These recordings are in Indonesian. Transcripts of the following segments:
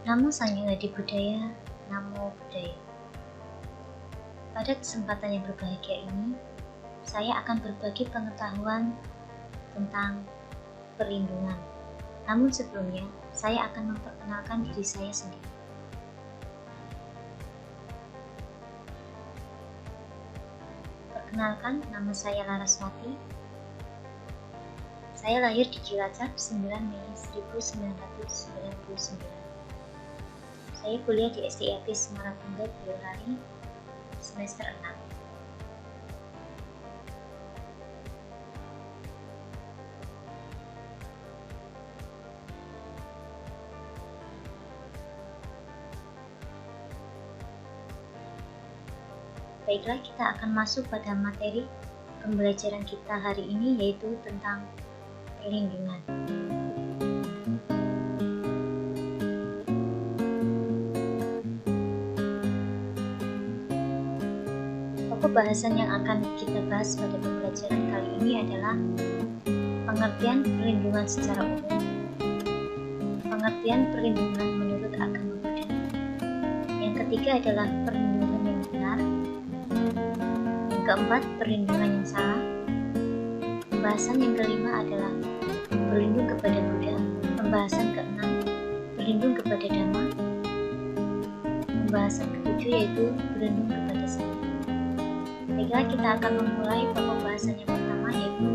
Namo Sanyadi Budaya, Namo Buddhaya. Pada kesempatan yang berbahagia ini, saya akan berbagi pengetahuan tentang perlindungan. Namun sebelumnya, saya akan memperkenalkan diri saya sendiri. Perkenalkan, nama saya Laraswati. Saya lahir di Cilacap 9 Mei 1999. Saya kuliah di SDIP Semarang Tunggal Boyolali semester 6. Baiklah, kita akan masuk pada materi pembelajaran kita hari ini, yaitu tentang perlindungan. Pokok bahasan yang akan kita bahas pada pembelajaran kali ini adalah pengertian perlindungan secara umum, pengertian perlindungan menurut agama Buddha. Yang ketiga adalah perlindungan yang benar. Yang keempat, perlindungan yang salah. Pembahasan yang kelima adalah berlindung kepada Buddha. Pembahasan keenam, berlindung kepada Dhamma. Pembahasan ketujuh yaitu berlindung kepada Sangha. Baiklah, kita akan memulai pokok bahasan yang pertama, yaitu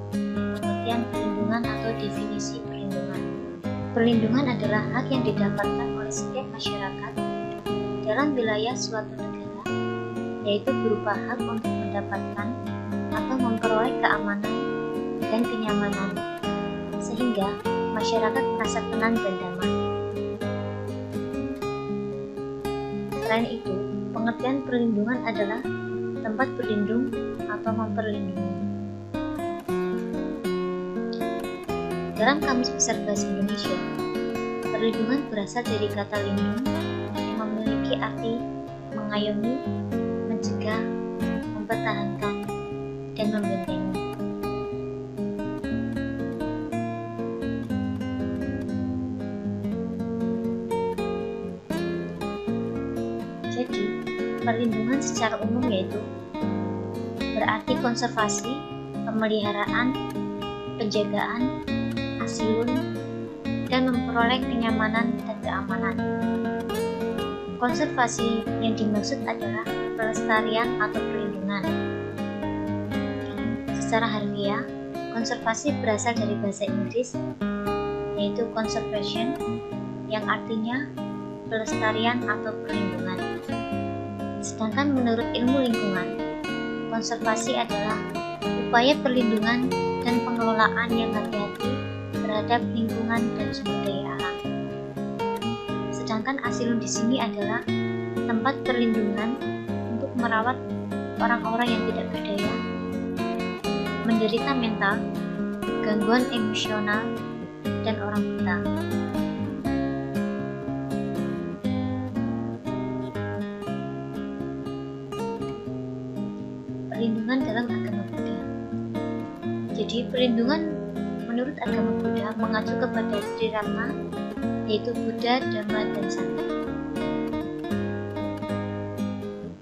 pengertian perlindungan atau definisi perlindungan. Perlindungan adalah hak yang didapatkan oleh setiap masyarakat dalam wilayah suatu negara, yaitu berupa hak untuk mendapatkan atau memperoleh keamanan dan kenyamanan, sehingga masyarakat merasa tenang dan damai. Selain itu, pengertian perlindungan adalah tempat berlindung atau memperlindungi. Dalam Kamus Besar Bahasa Indonesia, perlindungan berasal dari kata lindung yang memiliki arti mengayomi, mencegah, mempertahankan, dan membentengi. Jadi, perlindungan secara umum yaitu berarti konservasi, pemeliharaan, penjagaan, asilun, dan memperoleh kenyamanan dan keamanan. Konservasi yang dimaksud adalah pelestarian atau perlindungan. Secara harfiah, konservasi berasal dari bahasa Inggris, yaitu conservation, yang artinya pelestarian atau perlindungan. Sedangkan menurut ilmu lingkungan, konservasi adalah upaya perlindungan dan pengelolaan yang hati-hati terhadap lingkungan dan sumber daya alam. Sedangkan asilun di sini adalah tempat perlindungan untuk merawat orang-orang yang tidak berdaya, menderita mental, gangguan emosional, dan orang buta. Perlindungan dalam agama Buddha. Jadi, perlindungan menurut agama Buddha mengacu kepada Triratna, yaitu Buddha, Dhamma, dan Sangha.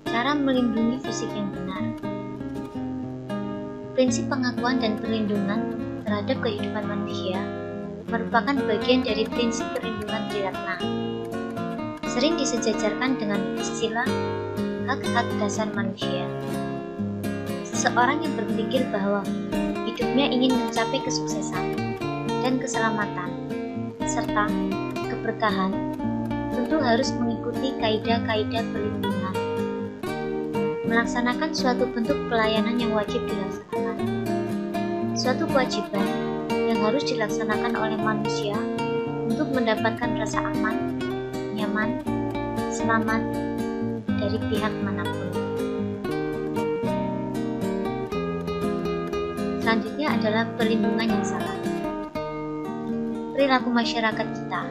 Cara melindungi fisik yang benar. Prinsip pengakuan dan perlindungan terhadap kehidupan manusia merupakan bagian dari prinsip perlindungan Triratna. Sering disejajarkan dengan istilah hak-hak dasar manusia. Seseorang yang berpikir bahwa hidupnya ingin mencapai kesuksesan dan keselamatan serta keberkahan tentu harus mengikuti kaidah-kaidah perlindungan, melaksanakan suatu bentuk pelayanan yang wajib dilaksanakan, suatu kewajiban yang harus dilaksanakan oleh manusia untuk mendapatkan rasa aman, nyaman, selamat dari pihak manapun. Selanjutnya adalah perlindungan yang salah. Perilaku masyarakat kita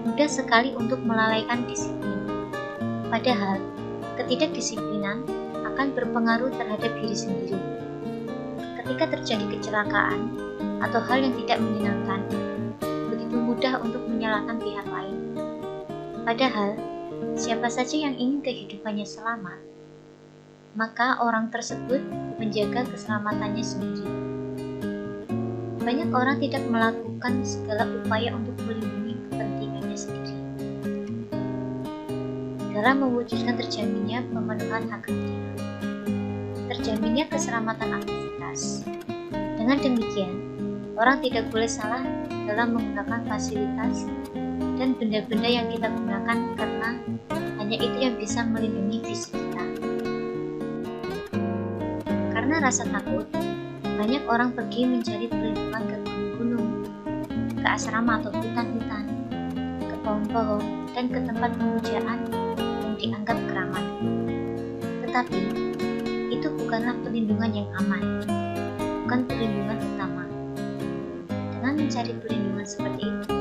mudah sekali untuk melalaikan disiplin. Padahal, ketidakdisiplinan akan berpengaruh terhadap diri sendiri. Ketika terjadi kecelakaan atau hal yang tidak menyenangkan, begitu mudah untuk menyalahkan pihak lain. Padahal, siapa saja yang ingin kehidupannya selamat, maka orang tersebut menjaga keselamatannya sendiri. Banyak orang tidak melakukan segala upaya untuk melindungi kepentingannya sendiri dalam mewujudkan terjaminnya pemenuhan hak hak, terjaminnya keselamatan aktivitas. Dengan demikian, orang tidak boleh salah dalam menggunakan fasilitas dan benda-benda yang kita gunakan karena hanya itu yang bisa melindungi fisik kita. Karena rasa takut, banyak orang pergi mencari perlindungan ke gunung-gunung, ke asrama atau hutan-hutan, ke pohon-pohon, dan ke tempat pemujaan yang dianggap keramat. Tetapi, itu bukanlah perlindungan yang aman, bukan perlindungan utama. Dengan mencari perlindungan seperti itu,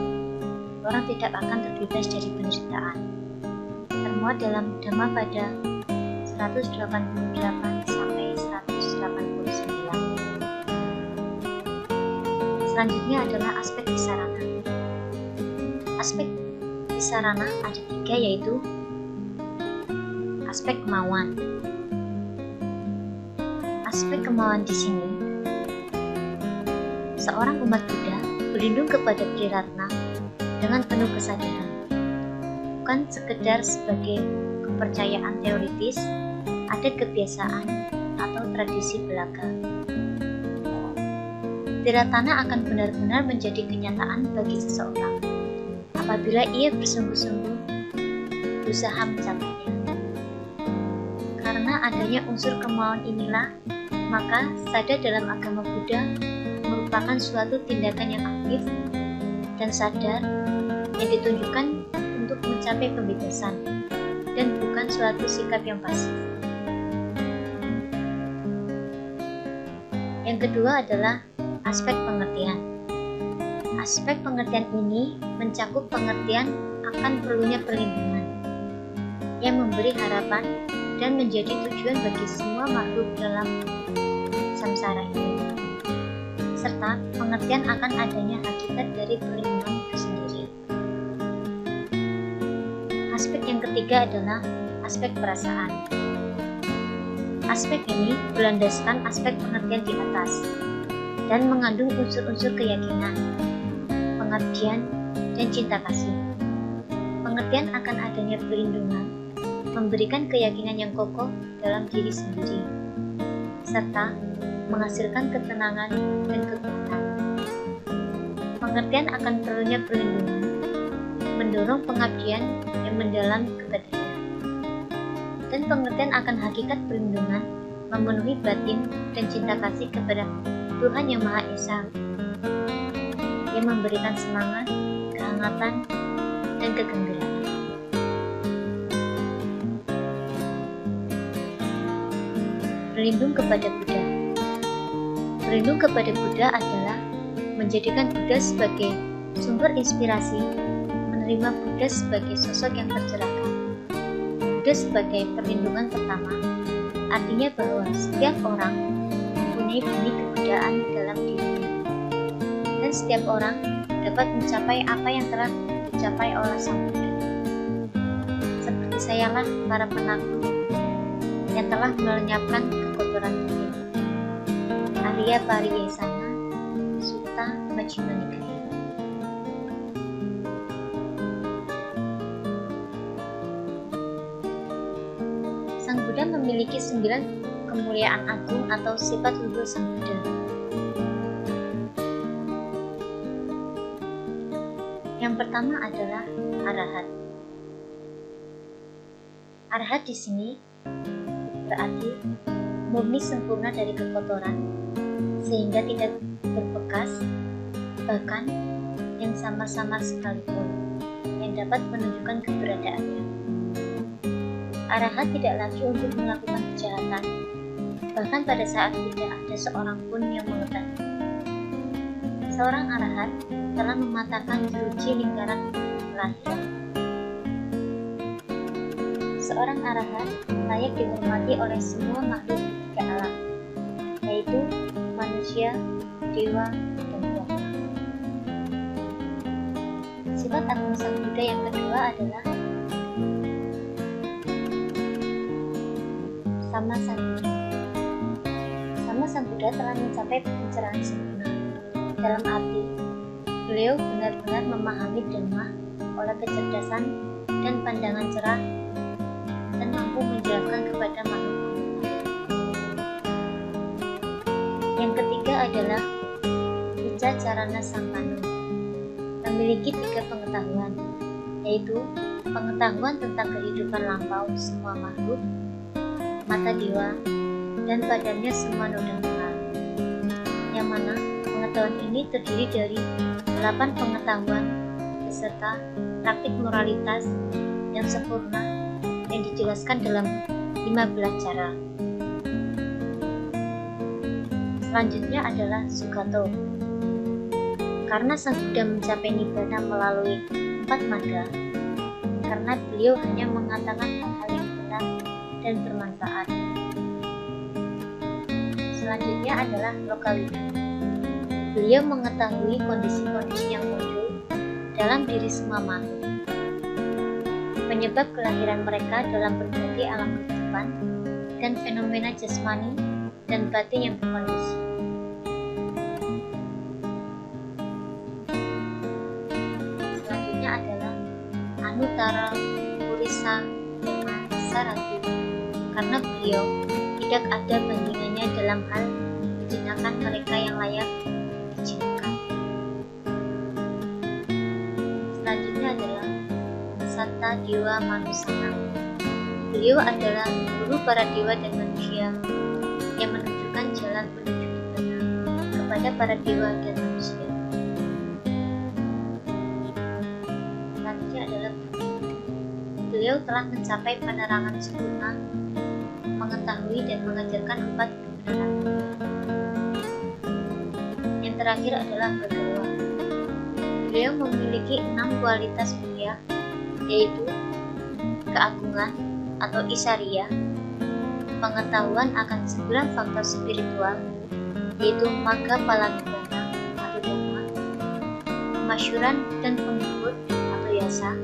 orang tidak akan terbebas dari penderitaan. Termuat dalam Dhammapada 188 sampai 189. Selanjutnya adalah aspek Visarana. Aspek Visarana ada 3, yaitu aspek kemauan. Aspek kemauan di sini, seorang umat Buddha berlindung kepada Triratna dengan penuh kesadaran, bukan sekedar sebagai kepercayaan teoritis, adat kebiasaan, atau tradisi belaka. Triratna akan benar-benar menjadi kenyataan bagi seseorang apabila ia bersungguh-sungguh berusaha mencapainya. Karena adanya unsur kemauan inilah, maka sadar dalam agama Buddha merupakan suatu tindakan yang aktif dan sadar yang ditunjukkan untuk mencapai pembebasan dan bukan suatu sikap yang pasif. Yang kedua adalah aspek pengertian. Aspek pengertian ini mencakup pengertian akan perlunya perlindungan yang memberi harapan dan menjadi tujuan bagi semua makhluk dalam samsara ini, serta pengertian akan adanya hakikat dari perlindungan itu sendiri. Aspek yang ketiga adalah aspek perasaan. Aspek ini berlandaskan aspek pengertian di atas dan mengandung unsur-unsur keyakinan, pengabdian, dan cinta kasih. Pengertian akan adanya perlindungan memberikan keyakinan yang kokoh dalam diri sendiri, serta menghasilkan ketenangan dan kekuatan. Pengertian akan perlunya perlindungan mendorong pengabdian yang mendalam kepadanya, dan pengertian akan hakikat perlindungan memenuhi batin dan cinta kasih kepada Tuhan Yang Maha Esa yang memberikan semangat, kehangatan, dan kegembiraan. Berlindung kepada Buddha. Berlindung kepada Buddha adalah menjadikan Buddha sebagai sumber inspirasi, menerima Buddha sebagai sosok yang tercerahkan. Buddha sebagai perlindungan pertama, artinya bahwa setiap orang mempunyai benih kebudayaan dalam dirinya, dan setiap orang dapat mencapai apa yang telah dicapai oleh Sang Buddha. Seperti sayalah para penakluk yang telah melenyapkan kekotoran dunia. Arya Pariyesana Sutta Majjhima Nikaya. Sang Buddha memiliki 9 kemuliaan agung atau sifat unggul Sang Buddha. Yang pertama adalah arahat. Arahat di sini berarti murni sempurna dari kekotoran sehingga tidak berbekas, bahkan yang samar-samar sekalipun yang dapat menunjukkan keberadaannya. Arahat tidak lagi untuk melakukan kejahatan, bahkan pada saat tidak ada seorang pun yang mengetahui. Seorang arahat telah mematahkan jeruji lingkaran lahir. Seorang arahat layak dihormati oleh semua makhluk di 3 alam, yaitu manusia, dewa, dan Brahma. Sifat agung Sang Buddha yang kedua adalah Sama Sang Buddha. Sama Sang Buddha telah mencapai pencerahan sempurna. Dalam arti, beliau benar-benar memahami Dhamma oleh kecerdasan dan pandangan cerah dan mampu menjelaskan kepada makhluk. Yang ketiga adalah Wicacarana Sampano, memiliki 3 pengetahuan, yaitu pengetahuan tentang kehidupan lampau semua makhluk, mata dewa, dan padamnya semua noda moral. Yang mana pengetahuan ini terdiri dari 8 pengetahuan beserta praktik moralitas yang sempurna yang dijelaskan dalam 15 cara. Selanjutnya adalah Sugato. Karena Sang Buddha mencapai Nibbana melalui 4 marga, karena beliau hanya mengatakan hal-hal yang benar dan bermanfaat. Selanjutnya adalah Lokalita. Beliau mengetahui kondisi-kondisi yang muncul dalam diri semua makhluk, penyebab kelahiran mereka dalam berbagai alam kehidupan, dan fenomena jasmani dan batin yang berkondisi. Selanjutnya adalah Anuttara Purisa Dhamma Sarati, karena beliau tidak ada bandingannya dalam hal menjinakkan mereka yang layak dijinakkan. Selanjutnya adalah Santa Dewa Manusana. Beliau adalah guru para dewa dan manusia yang menunjukkan jalan menuju Nibbana kepada para dewa dan manusia. Selanjutnya adalah beliau telah mencapai penerangan sempurna, mengetahui dan mengajarkan 4 kebenaran. Yang terakhir adalah Bhagawa. Beliau memiliki 6 kualitas mulia, yaitu keagungan atau Isariya, pengetahuan akan 9 faktor spiritual, yaitu Magga Palanibbana atau Dhamma, kemasyuran dan penghibur atau Yasa,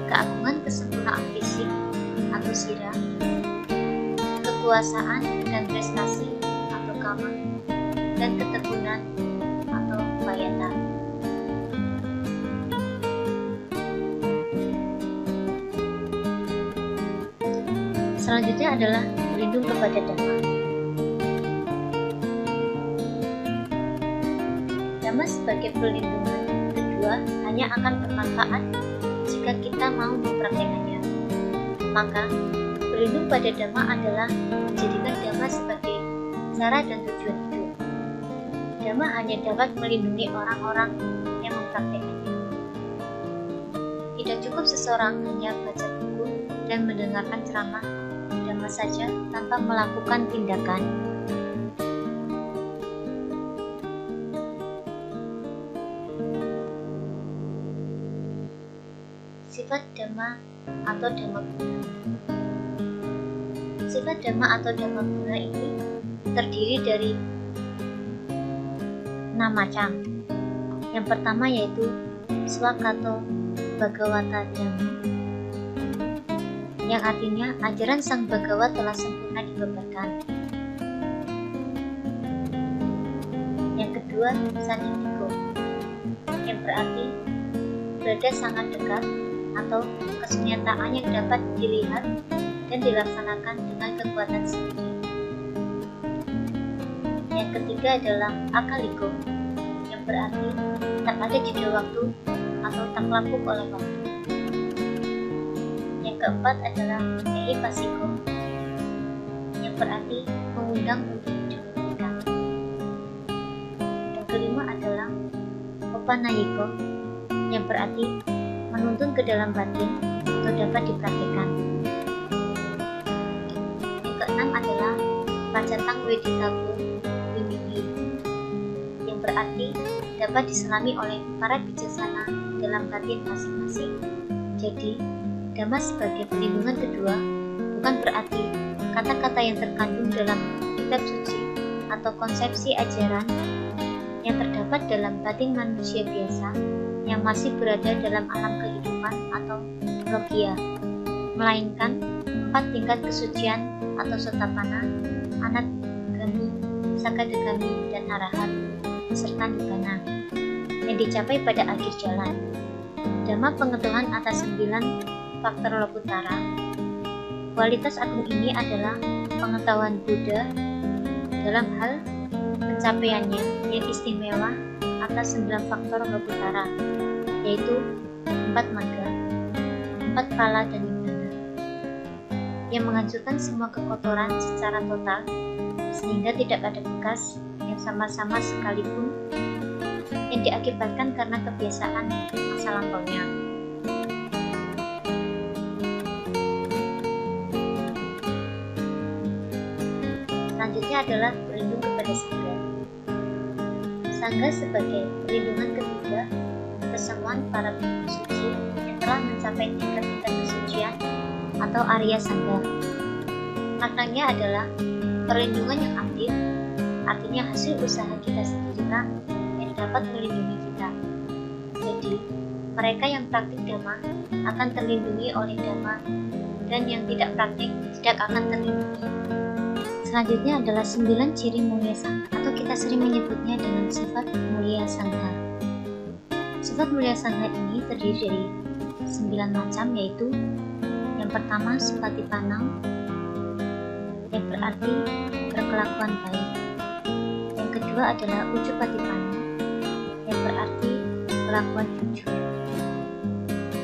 keagungan kesempurnaan fisik atau Sira, kekuasaan dan prestasi atau Kama, dan ketekunan atau Vayata. Selanjutnya adalah berlindung kepada Dhamma. Dhamma sebagai perlindungan kedua hanya akan bermanfaat jika kita mau mempraktekannya. Maka, berlindung pada Dhamma adalah menjadikan Dhamma sebagai cara dan tujuan hidup. Dhamma hanya dapat melindungi orang-orang yang mempraktekannya. Tidak cukup seseorang hanya baca buku dan mendengarkan ceramah Dhamma saja tanpa melakukan tindakan. Sifat Dhamma atau Dhammaguna. Sifat Dhamma atau Dhammaguna ini terdiri dari 6 macam. Yang pertama yaitu Swakato Bhagavata Dhamma, yang artinya ajaran Sang Bhagawa telah sempurna dibeberkan. Yang kedua, Sanidiko, yang berarti berada sangat dekat atau kesenyataan yang dapat dilihat dan dilaksanakan dengan kekuatan sendiri. Yang ketiga adalah Akaliko, yang berarti tak ada jeda waktu atau tak lapuk oleh waktu. Yang keempat adalah Ehipasiko, yang berarti mengundang untuk diperhatikan. Yang kelima adalah Opanayiko, yang berarti menuntun ke dalam batin atau dapat dipraktikkan. Yang keenam adalah Pacatang Weditabu Wimihi, yang berarti dapat diselami oleh para bijaksana dalam batin masing-masing. Jadi, Dhamma sebagai perlindungan kedua bukan berarti kata-kata yang terkandung dalam kitab suci atau konsepsi ajaran yang terdapat dalam batin manusia biasa yang masih berada dalam alam kehidupan atau logia, melainkan 4 tingkat kesucian atau sotapana, anagami, sakadagami, dan arahat, serta nibbana yang dicapai pada akhir jalan. Dhamma pengetahuan atas 9 faktor Lokutara. Kualitas agung ini adalah pengetahuan Buddha dalam hal pencapaiannya yang istimewa atas 9 faktor Lokutara, yaitu 4 magga, 4 pala, dan nibbana, yang menghancurkan semua kekotoran secara total sehingga tidak ada bekas yang sama-sama sekalipun yang diakibatkan karena kebiasaan masa lampaunya. Selanjutnya adalah berlindung kepada Sangha. Sangha sebagai perlindungan ketiga kesemuan para bhikkhu suci yang telah mencapai tingkat-tingkat kesucian atau Arya Sangha. Maknanya adalah perlindungan yang aktif, artinya hasil usaha kita sendirilah yang dapat melindungi kita. Jadi, mereka yang praktik Dhamma akan terlindungi oleh Dhamma, dan yang tidak praktik tidak akan terlindungi. Selanjutnya adalah 9 ciri mulia Sangha, atau kita sering menyebutnya dengan sifat mulia Sangha. Sifat mulia Sangha ini terdiri dari 9 macam, yaitu yang pertama Supatipanang, yang berarti berkelakuan baik. Yang kedua adalah Ujupatipanang, yang berarti kelakuan jujur.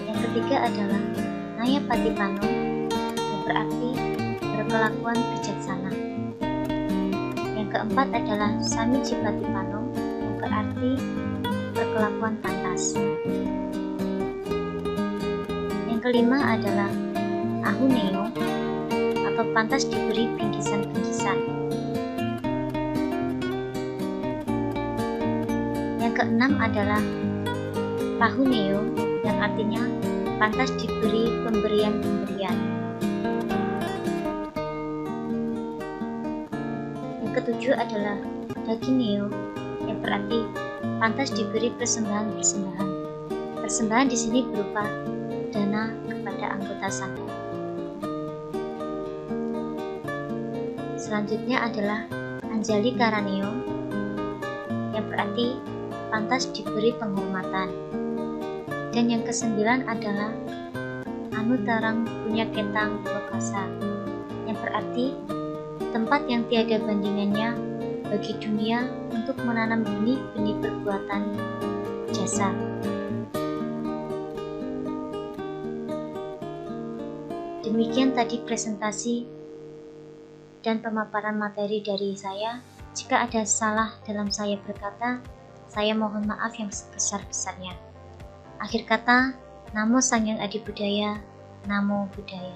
Yang ketiga adalah Nayapatipanang, yang berarti berkelakuan bijaksana. Yang keempat adalah Samijjipatipanang, yang berarti berkelakuan pantas. Yang kelima adalah Ahuneo, atau pantas diberi bingkisan-bingkisan. Yang keenam adalah Rahuneo, yang artinya pantas diberi pemberian-pemberian. Yang ketujuh adalah Dakineo, yang berarti pantas diberi persembahan-persembahan. Persembahan di sini berupa dana kepada anggota Sangha. Selanjutnya adalah Anjali Karaneo, yang berarti pantas diberi penghormatan. Dan yang kesembilan adalah Anutarang Punyaketang Lokasa, yang berarti tempat yang tiada bandingannya bagi dunia untuk menanam benih-benih perbuatan jasa. Demikian tadi presentasi dan pemaparan materi dari saya. Jika ada salah dalam saya berkata, saya mohon maaf yang sebesar-besarnya. Akhir kata, Namo Sang Hyang Adi Budaya, Namo Buddhaya.